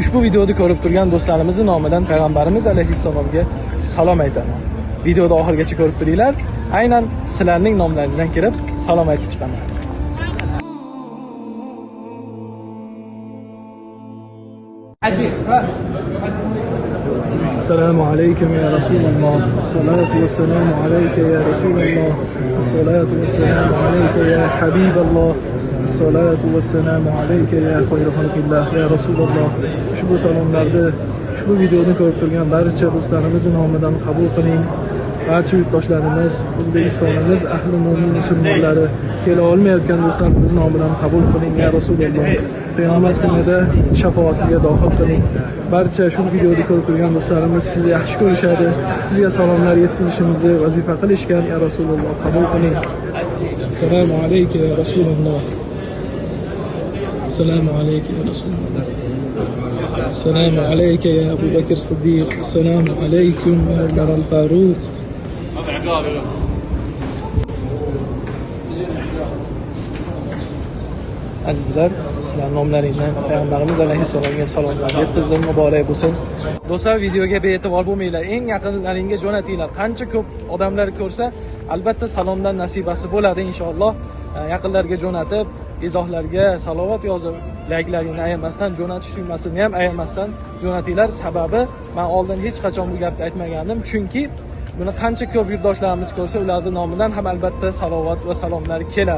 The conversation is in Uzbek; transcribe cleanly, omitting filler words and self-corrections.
Ushbu videoni ko'rib turgan do'stlarimizning nomidan payg'ambarimiz alayhissalomga salom aytaman. Videoni oxirigacha ko'rib turinglar. Aynan sizlarning nomlaringizdan kirib salom aytib chiqaman. Assalomu alaykum ya Rasululloh. Assalatu vassalamu alayka ya Rasululloh. Assalatu vassalamu alayka ya Habiballoh. Assalatu vassalamu alayka ya khayru xalqillah ya Rasululloh. Ushbu salomlarni ushbu videoni ko'rib turgan barcha do'stlarimizning nomidan qabul qiling. Barcha yurtdoshlarimiz, O'zbekistonimiz, ahli mo'min musulmonlari, kela olmayotgan do'stlarimiz nomidan qabul qiling ya Rasululloh. Qiyomat kunida shafaatingizga dohil qiling. Barcha shu videoni ko'rib turgan do'stlarimiz sizni yaxshi ko'rishadi. Sizga salomlar yetkazishimizni vazifa qilishgan ya Rasululloh. Qabul qiling. Assalomu alaykum ya Rasululloh. Assalomu alaykum ya Rasululloh. Assalomu alaykum ya Abu Bakr Siddiq. Assalomu alaykum ya Umar al-Faruq. Azizlar, sizlar nomlaringdan payg'ambarimiz alayhissalomga salomlar yetkazdim, muborak bo'lsin. Do'stlar, videoga bee'tibor bo'lmanglar. Eng yaqinlaringga jo'natinglar. Qancha ko'p odamlar ko'rsa, albatta salomdan nasibasi bo'ladi inshaalloh. Yaqinlarga jo'natib, izohlarga salovat yozib, layklarni ayamasdan, jo'natish tugmasini ham ayamasdan jo'natinglar. Sababi, men oldin hech qachon bu gapni aytmagandim, chunki buni qancha ko'p yurtdoshlarimiz ko'rsa, ularning nomidan ham albatta salovat va salomlar keladi.